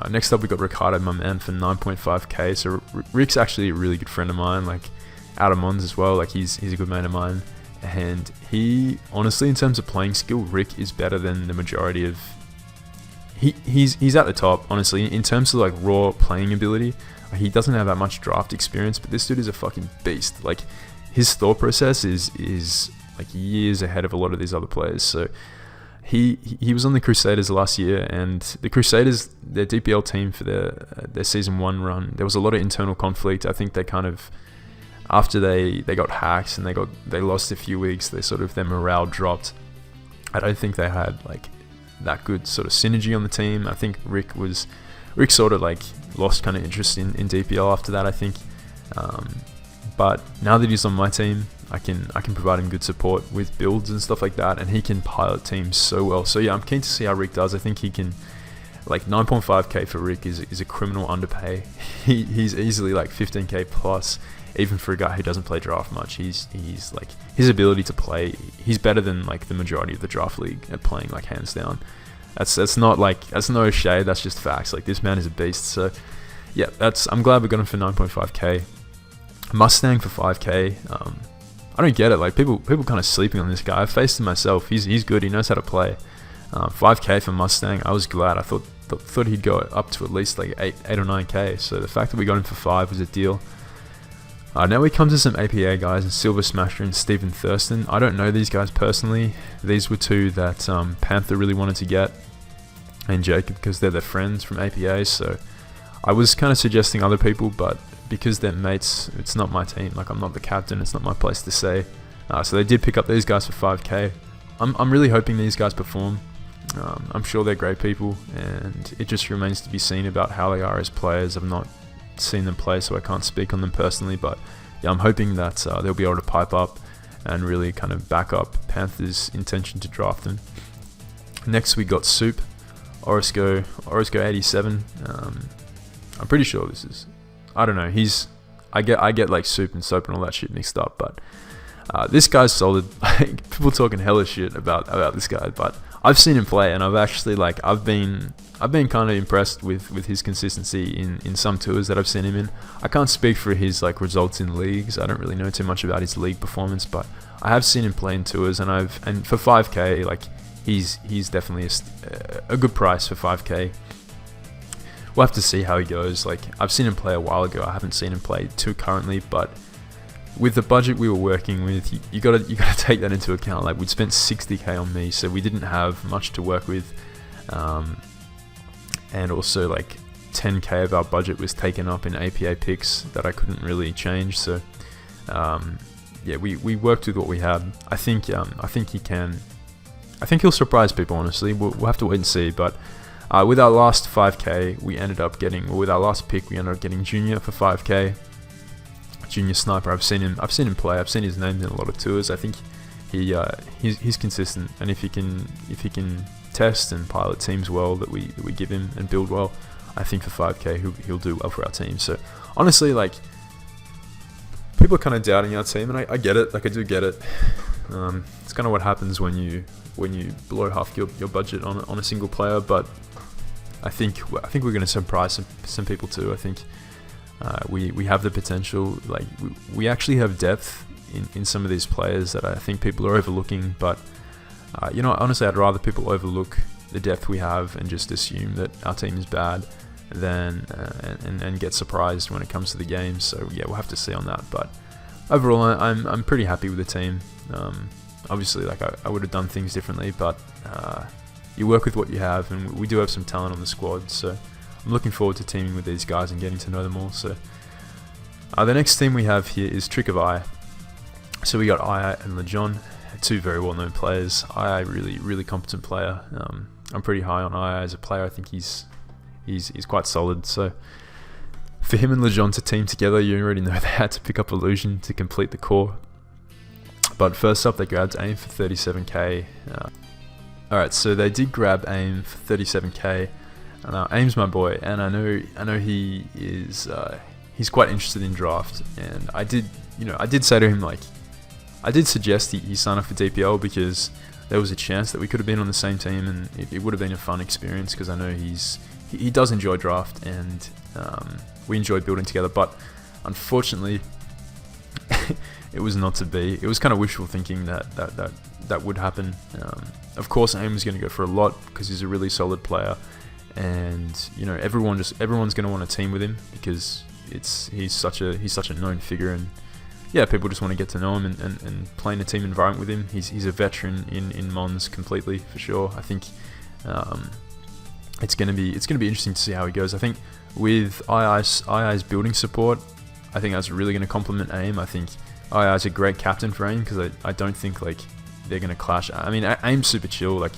Next up, we got Ricardo, my man, for 9.5k. So Rick's actually a really good friend of mine, like out of Mons as well. Like he's a good mate of mine, and he honestly, in terms of playing skill, Rick is better than the majority of. He's at the top, honestly, in terms of like raw playing ability. He doesn't have that much draft experience, but this dude is a fucking beast. Like, his thought process is like years ahead of a lot of these other players. So he was on the Crusaders last year, and the Crusaders, their DPL team for their season 1 run, there was a lot of internal conflict. I think they kind of after they got hacked and they lost a few weeks, their morale dropped. I don't think they had like that good sort of synergy on the team. I think Rick sort of like lost kind of interest in DPL after that, I think. But now that he's on my team, I can provide him good support with builds and stuff like that, and he can pilot teams so well. So yeah, I'm keen to see how Rick does. I think he can, like 9.5k for Rick is a criminal underpay. He's easily like 15k plus, even for a guy who doesn't play draft much. He's like, his ability to play, he's better than like the majority of the draft league at playing, like hands down. That's no shade, that's just facts. Like, this man is a beast. So yeah, I'm glad we got him for 9.5k. Mustang for 5k. I don't get it. Like, people kind of sleeping on this guy. I've faced him myself. He's good. He knows how to play. 5k for Mustang. I was glad. I thought he'd go up to at least like 8 or 9k. So the fact that we got him for 5 was a deal. Now we come to some APA guys, and Silver Smasher and Stephen Thurston. I don't know these guys personally. These were two that Panther really wanted to get, and Jacob, because they're their friends from APA. So I was kind of suggesting other people, but because they're mates, it's not my team. Like, I'm not the captain. It's not my place to say. So they did pick up these guys for 5k. I'm really hoping these guys perform. I'm sure they're great people, and it just remains to be seen about how they are as players. I've not seen them play, so I can't speak on them personally, but yeah, I'm hoping that they'll be able to pipe up and really kind of back up Panthers' intention to draft them. Next we got Soup, Orosco 87. I'm pretty sure this is, I don't know, I get like Soup and Soap and all that shit mixed up, but this guy's solid. People talking hella shit about this guy, but I've seen him play, and I've been kind of impressed with his consistency in some tours that I've seen him in. I can't speak for his like results in leagues. I don't really know too much about his league performance, but I have seen him play in tours, and for 5k, like, he's definitely a good price for 5k. We'll have to see how he goes. Like, I've seen him play a while ago. I haven't seen him play too currently, but with the budget we were working with, you gotta take that into account. Like, we'd spent 60k on me, so we didn't have much to work with, and also like 10k of our budget was taken up in APA picks that I couldn't really change. So yeah, we worked with what we had. I think he'll surprise people. Honestly, we'll have to wait and see. But with our last 5k, with our last pick, we ended up getting Junior for 5k. Junior Sniper. I've seen him play. I've seen his name in a lot of tours. I think he's consistent, and if he can test and pilot teams well that we give him and build well, I think for 5k he'll do well for our team. So honestly, like, people are kind of doubting our team, and I get it. Like, I do get it. It's kind of what happens when you blow half your budget on a single player. But I think we're going to surprise some people too. I think we have the potential. Like, we actually have depth in some of these players that I think people are overlooking. But honestly, I'd rather people overlook the depth we have and just assume that our team is bad than and get surprised when it comes to the game. So yeah, we'll have to see on that. But overall, I'm pretty happy with the team. Obviously, like, I would have done things differently, but you work with what you have, and we do have some talent on the squad. So I'm looking forward to teaming with these guys and getting to know them all. So the next team we have here is Trick of Eye. So we got Eye and LeJohn, two very well-known players. Eye, really competent player. I'm pretty high on Eye as a player. I think he's quite solid. So for him and LeJohn to team together, you already know they had to pick up Illusion to complete the core. But first up, they grabbed AIM for 37k. Alright, so they did grab AIM for 37k. And AIM's my boy, and I know he is he's quite interested in draft. And I did say to him, like, I did suggest he sign up for DPL because there was a chance that we could have been on the same team, and it would have been a fun experience, because I know he does enjoy draft, and we enjoy building together. But unfortunately, it was not to be. It was kind of wishful thinking that would happen. Of course, AIM was going to go for a lot because he's a really solid player, and everyone's going to want to team with him because he's such a known figure, and yeah, people just want to get to know him and play in a team environment with him. He's a veteran in Mons completely, for sure. I think it's going to be interesting to see how he goes. I think with II's building support, I think that's really going to complement AIM. I think II's a great captain for AIM because I don't think like they're going to clash. I mean, AIM's super chill. Like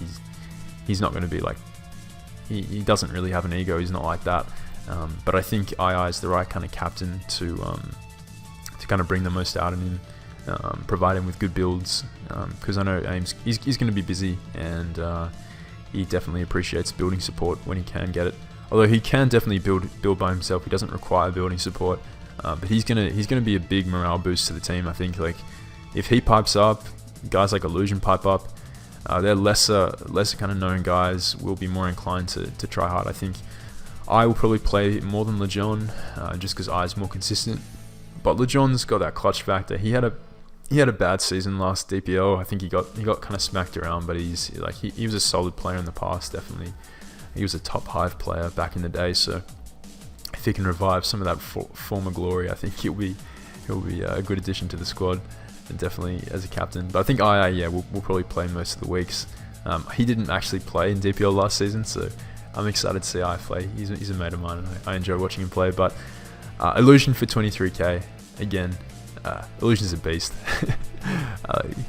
he's not going to be like he doesn't really have an ego. He's not like that. But I think II is the right kind of captain to kind of bring the most out of him, provide him with good builds. Because I know AIM's he's going to be busy, and he definitely appreciates building support when he can get it. Although he can definitely build by himself, he doesn't require building support. But he's gonna be a big morale boost to the team. I think like if he pipes up, guys like Illusion pipe up. They're lesser kind of known guys will be more inclined to try hard. I think I will probably play more than Lejon, just because I is more consistent. But Lejon's got that clutch factor. He had a bad season last DPL. I think he got kind of smacked around, but he's like he was a solid player in the past. Definitely, he was a top Hive player back in the day. So if he can revive some of that former glory, I think he'll be a good addition to the squad. And definitely as a captain. But I think II, we'll probably play most of the weeks. He didn't actually play in DPL last season, so I'm excited to see II play. He's a mate of mine, and I enjoy watching him play. But Illusion for 23k, again, Illusion's a beast.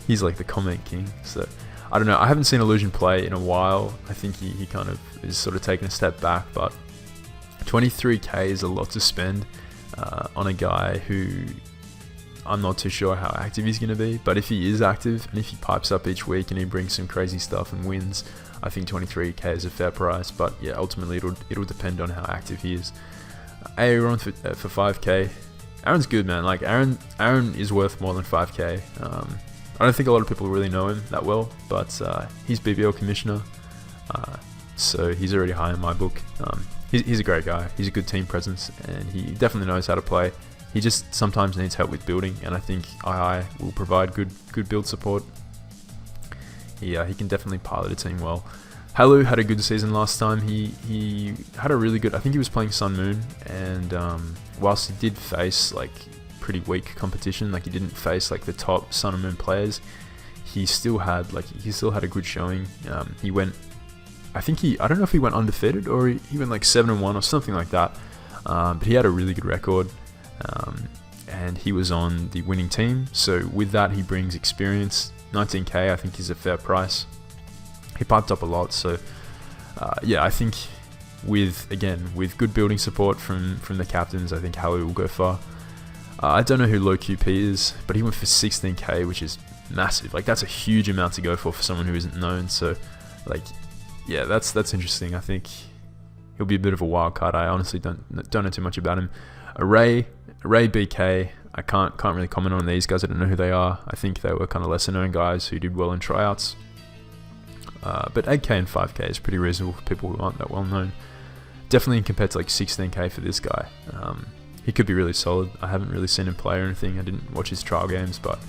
He's like the comment king. So I don't know. I haven't seen Illusion play in a while. I think he kind of is sort of taking a step back, but 23k is a lot to spend on a guy who I'm not too sure how active he's going to be, but if he is active and if he pipes up each week and he brings some crazy stuff and wins, I think 23k is a fair price. But yeah, ultimately it'll depend on how active he is. Aaron for 5k. Aaron's good, man. Like Aaron is worth more than 5k. I don't think a lot of people really know him that well, but he's BBL commissioner, so he's already high in my book. He's a great guy. He's a good team presence, and he definitely knows how to play. He just sometimes needs help with building, and I think II will provide good build support. He can definitely pilot a team well. Halu had a good season last time. He had a really good. I think he was playing Sun Moon, and whilst he did face like pretty weak competition, like he didn't face like the top Sun and Moon players, he still had a good showing. He went. I don't know if he went undefeated or he went like 7-1 or something like that. But he had a really good record. And he was on the winning team, so with that he brings experience. 19k I think is a fair price. He piped up a lot, so I think with good building support from the captains, I think Halu will go far. I don't know who low QP is, but he went for 16k, which is massive. Like that's a huge amount to go for someone who isn't known. So like that's interesting. I think he'll be a bit of a wild card. I honestly don't know too much about him. Ray BK, I can't really comment on these guys. I don't know who they are. I think they were kind of lesser known guys who did well in tryouts. But 8k and 5k is pretty reasonable for people who aren't that well known. Definitely compared to like 16k for this guy. He could be really solid. I haven't really seen him play or anything. I didn't watch his trial games, but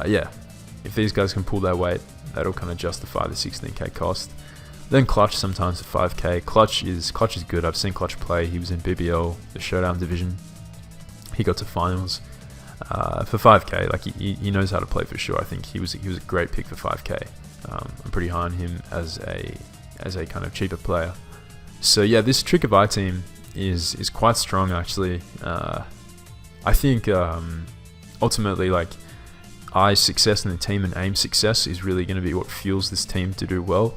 if these guys can pull their weight, that'll kind of justify the 16k cost. Then Clutch sometimes for 5k. Clutch is good. I've seen Clutch play. He was in BBL, the Showdown division. He got to finals. For 5k, like he knows how to play for sure. I think he was a great pick for 5k. I'm pretty high on him as a kind of cheaper player. So yeah, this Trick of Eye team is quite strong actually. I think ultimately like Eye's success in the team and AIM's success is really going to be what fuels this team to do well.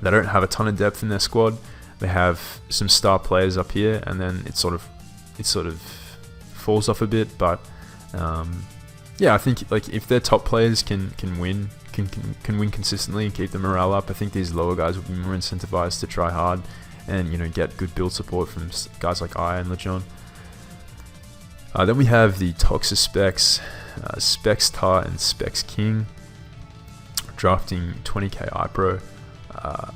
They don't have a ton of depth in their squad. They have some star players up here, and then it sort of falls off a bit. But I think like if their top players can win consistently and keep the morale up, I think these lower guys will be more incentivized to try hard and get good build support from guys like I and Lejon. Then we have the Toxic Specs, Specs Tar and Specs King, drafting 20k iPro.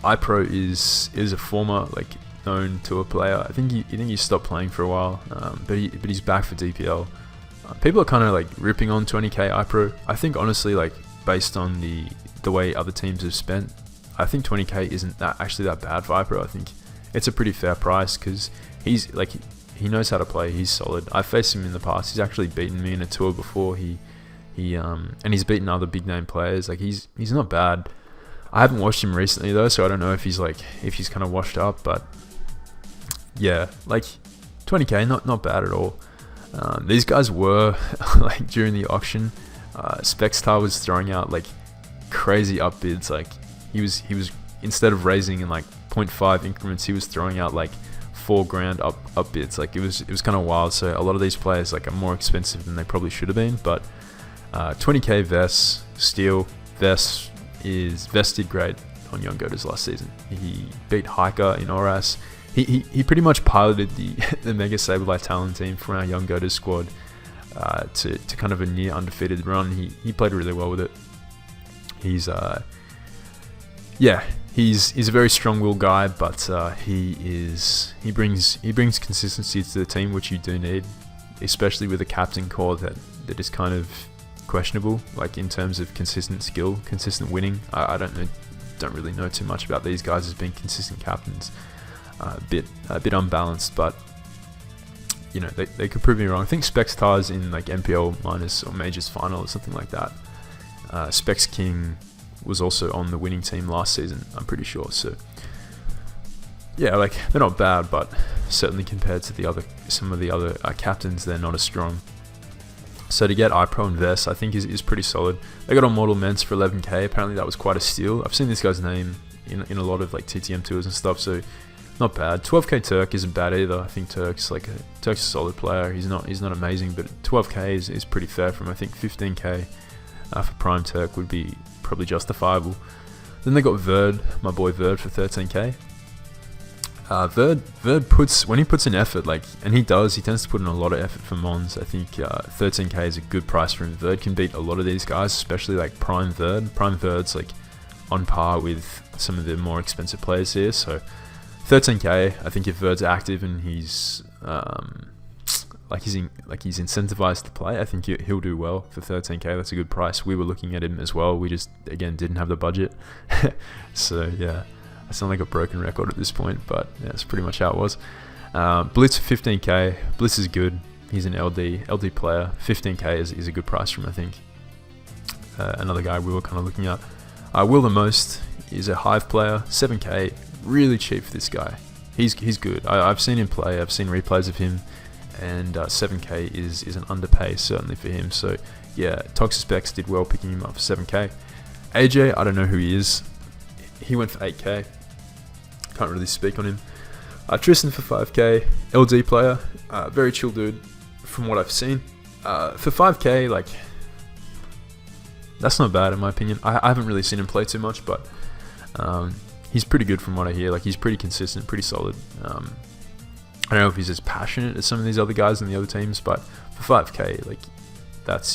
iPro is a former like known tour player. I think he stopped playing for a while, but he's back for DPL. People are kind of like ripping on 20k iPro. I think honestly, like based on the way other teams have spent, I think 20k isn't actually that bad for iPro. I think it's a pretty fair price because he's like he knows how to play. He's solid. I've faced him in the past. He's actually beaten me in a tour before. And he's beaten other big name players. Like he's not bad. I haven't watched him recently though, so I don't know if he's kind of washed up, but yeah, like 20k, not bad at all. These guys were like during the auction, Spextar was throwing out like crazy up bids. Like he was instead of raising in like 0.5 increments, he was throwing out like $4,000 up bids. Like it was kind of wild. So a lot of these players like are more expensive than they probably should have been. But 20k Vess Steel. Vess did great on Young Goaters last season. He beat Hiker in Oras. He pretty much piloted the Mega Sableye Talon team from our Young Goaters squad to kind of a near undefeated run. He played really well with it. He's a very strong-willed guy, but he brings consistency to the team, which you do need, especially with a captain core that is kind of questionable, like in terms of consistent skill, consistent winning. I don't really know too much about these guys as being consistent captains. A bit unbalanced, but you know they could prove me wrong. I think Spextar's in like MPL minus or Majors final or something like that. Specs King was also on the winning team last season, I'm pretty sure. So yeah, like they're not bad, but certainly compared to some of the other captains, they're not as strong. So to get iPro and Vess, I think is pretty solid. They got on Mortal Ments for 11k. Apparently that was quite a steal. I've seen this guy's name in a lot of like TTM tours and stuff, so not bad. 12k Turk isn't bad either. I think Turk's a solid player. He's not amazing, but 12k is pretty fair from. I think 15k for Prime Turk would be probably justifiable. Then they got Verd, my boy Verd, for 13k. Verd when he puts in effort, and he tends to put in a lot of effort for Mons. I think 13k is a good price for him. Verd can beat a lot of these guys, especially like Prime Verd. Prime Verd's like on par with some of the more expensive players here, so 13k. I think if Verd's active and he's incentivized to play, I think he'll do well for 13k. That's a good price. We were looking at him as well. We just again didn't have the budget, so yeah. I sound like a broken record at this point, but yeah, that's pretty much how it was. Blitz for 15k. Blitz is good. He's an LD player. 15k is a good price for him, I think. Another guy we were kind of looking at. Will the Most is a Hive player. 7k, really cheap for this guy. He's good. I've seen him play. I've seen replays of him, and 7k is an underpay certainly for him. So yeah, Toxic Specs did well picking him up for 7k. AJ, I don't know who he is. He went for 8k. Can't really speak on him. Tristan for 5k. LD player. Very chill dude from what I've seen. For 5k, that's not bad in my opinion. I haven't really seen him play too much, but he's pretty good from what I hear. He's pretty consistent, pretty solid. I don't know if he's as passionate as some of these other guys in the other teams, but for 5k,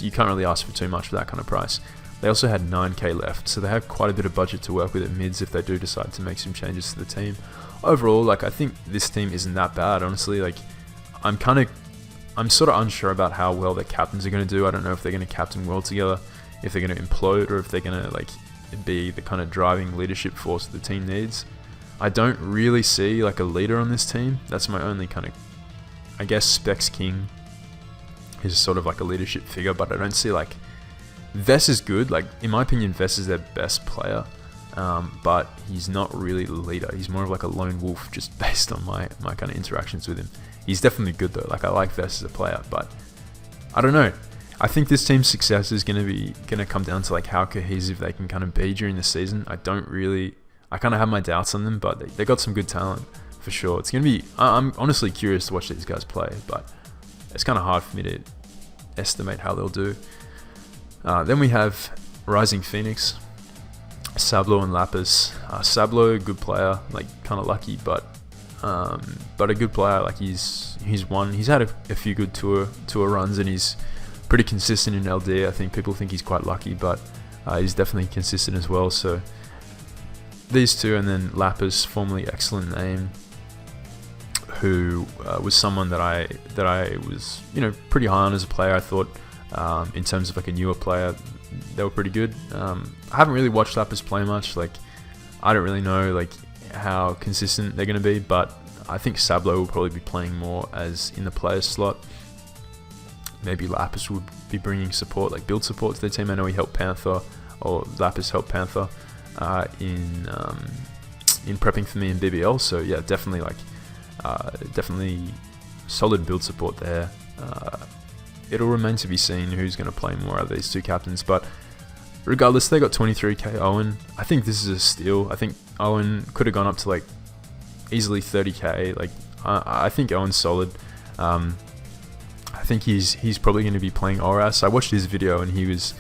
you can't really ask for too much for that kind of price. They also had 9k left, so they have quite a bit of budget to work with at mids if they do decide to make some changes to the team. Overall, I think this team isn't that bad, honestly. I'm sort of unsure about how well their captains are going to do. I don't know if they're going to captain well together, if they're going to implode, or if they're going to be the kind of driving leadership force the team needs. I don't really see a leader on this team. That's my only kind of, I guess Specs King is sort of a leadership figure, but I don't see Vess is good. In my opinion, Vess is their best player, but he's not really the leader. He's more of a lone wolf, just based on my kind of interactions with him. He's definitely good though. I like Vess as a player, but I don't know. I think this team's success is going to come down to how cohesive they can kind of be during the season. I kind of have my doubts on them, but they got some good talent for sure. It's going to be. I'm honestly curious to watch these guys play, but it's kind of hard for me to estimate how they'll do. Then we have Rising Phoenix, Sablo and Lapis. Sablo, good player, kind of lucky, but a good player. He's had a few good tour runs, and he's pretty consistent in LD. I think people think he's quite lucky, but he's definitely consistent as well. So these two, and then Lapis, formerly Excellent Name, who was someone that I was pretty high on as a player. I thought. In terms of a newer player, they were pretty good. I haven't really watched Lapis play much. I don't really know how consistent they're going to be, but I think Sablo will probably be playing more as in the players slot. Maybe Lapis would be bringing support, build support to their team. I know he helped Panther, or Lapis helped Panther in prepping for me in BBL. So yeah, definitely solid build support there. it'll remain to be seen who's going to play more out of these two captains. But regardless, they got 23k Owen. I think this is a steal. I think Owen could have gone up to like easily 30k. Like I think Owen's solid. I think he's probably going to be playing ORAS. I watched his video and he was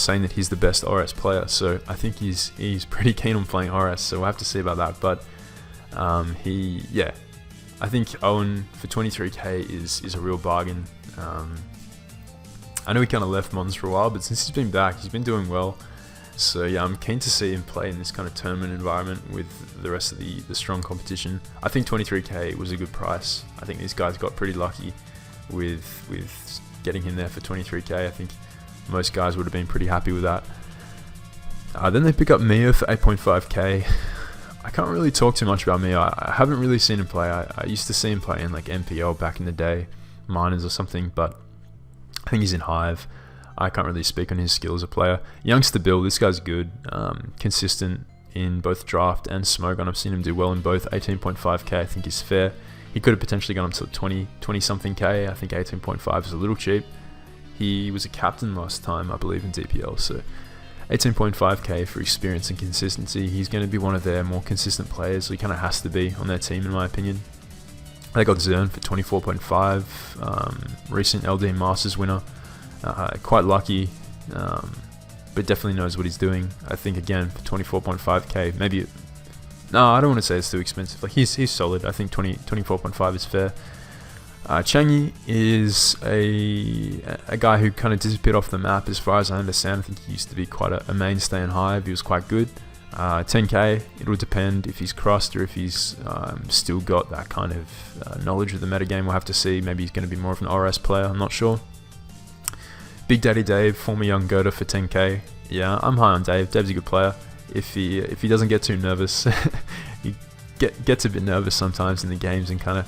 saying that he's the best ORAS player. So I think he's pretty keen on playing ORAS. So we'll have to see about that. But I think Owen for 23k is a real bargain. I know he kind of left Mons for a while, but since he's been back, he's been doing well. So yeah, I'm keen to see him play in this kind of tournament environment with the rest of the strong competition. I think 23k was a good price. I think these guys got pretty lucky with getting him there for 23k. I think most guys would have been pretty happy with that. Then they pick up Mio for 8.5k. I can't really talk too much about Mio. I haven't really seen him play. I used to see him play in like MPL back in the day, minors or something, but I think he's in Hive. I can't really speak on his skill as a player. Youngster Bill, this guy's good, consistent in both draft and Smogon. I've seen him do well in both. 18.5k I think is fair. He could have potentially gone up to 20 something k. I think 18.5 is a little cheap. He was a captain last time, I believe, in DPL, so 18.5k for experience and consistency. He's going to be one of their more consistent players, so he kind of has to be on their team in my opinion. They got Zern for 24.5, recent LD Masters winner. Quite lucky, but definitely knows what he's doing. I think again for 24.5k, maybe. No, I don't want to say it's too expensive. Like he's solid. I think 24.5 is fair. Changi is a guy who kind of disappeared off the map as far as I understand. I think he used to be quite a mainstay in Hive. He was quite good. 10k, it will depend if he's crossed or if he's still got that kind of knowledge of the metagame. We'll have to see. Maybe he's going to be more of an ORAS player. I'm not sure. Big Daddy Dave, former Young Goda for 10k. Yeah, I'm high on Dave. Dave's a good player. If he doesn't get too nervous, he gets a bit nervous sometimes in the games and kind of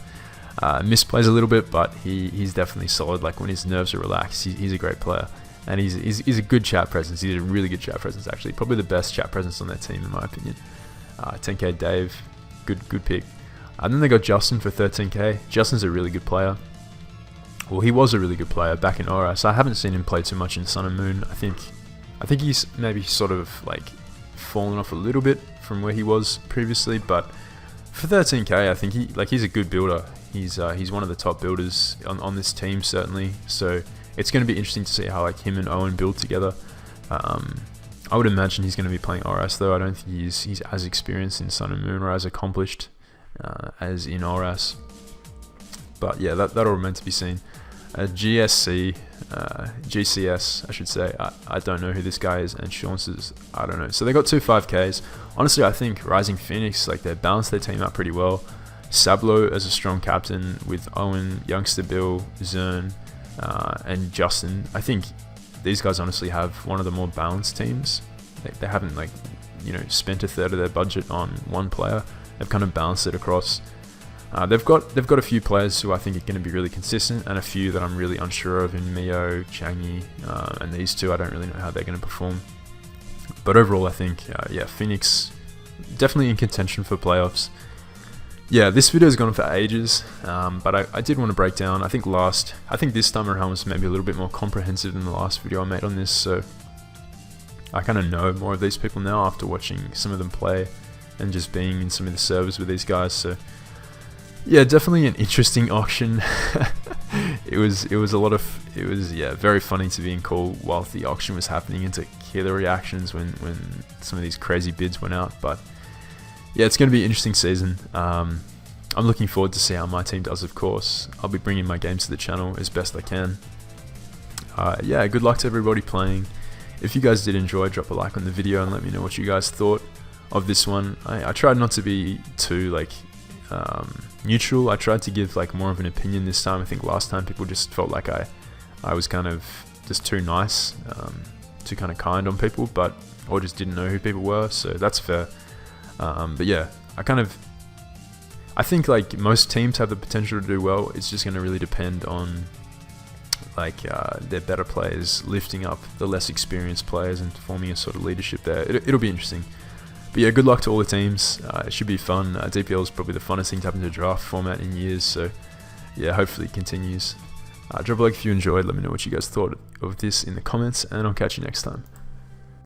misplays a little bit, but he's definitely solid. Like when his nerves are relaxed, he's a great player, and he's a good chat presence. He's a really good chat presence actually, probably the best chat presence on their team in my opinion. 10k Dave, good pick. And then they got Justin for 13k. Justin's a really good player. Well, he was a really good player back in ORAS. I haven't seen him play too much in Sun and Moon. I think he's maybe sort of like fallen off a little bit from where he was previously, but for 13k, I think he's a good builder. He's one of the top builders on this team certainly. So it's going to be interesting to see how like him and Owen build together. I would imagine he's going to be playing ORAS though. I don't think he's as experienced in Sun and Moon or as accomplished as in ORAS. But yeah, that'll remain to be seen. GCS, I should say. I don't know who this guy is, and Sean says, I don't know. So they got two 5Ks. Honestly, I think Rising Phoenix, like they balanced their team out pretty well. Sablo as a strong captain with Owen, Youngster Bill, Zern, and Justin. I think these guys honestly have one of the more balanced teams. They haven't spent a third of their budget on one player. They've kind of balanced it across. They've got a few players who I think are going to be really consistent, and a few that I'm really unsure of in Mio, Changi, and these two I don't really know how they're going to perform. But overall, I think Phoenix definitely in contention for playoffs. Yeah, this video has gone on for ages, but I did want to break down. I think this time around was maybe a little bit more comprehensive than the last video I made on this, so I kind of know more of these people now after watching some of them play and just being in some of the servers with these guys. So yeah, definitely an interesting auction. It was very funny to be in call while the auction was happening and to hear the reactions when some of these crazy bids went out. But yeah, it's going to be an interesting season. I'm looking forward to see how my team does, of course. I'll be bringing my games to the channel as best I can. Yeah, good luck to everybody playing. If you guys did enjoy, drop a like on the video and let me know what you guys thought of this one. I tried not to be too neutral. I tried to give more of an opinion this time. I think last time people just felt like I was kind of just too nice, too kind of kind on people, or just didn't know who people were, so that's fair. But yeah, I think most teams have the potential to do well. It's just going to really depend on their better players lifting up the less experienced players and forming a sort of leadership there. It'll be interesting. But yeah, good luck to all the teams. It should be fun. DPL is probably the funnest thing to happen to a draft format in years, so yeah, hopefully it continues. Drop a like if you enjoyed. Let me know what you guys thought of this in the comments, and I'll catch you next time.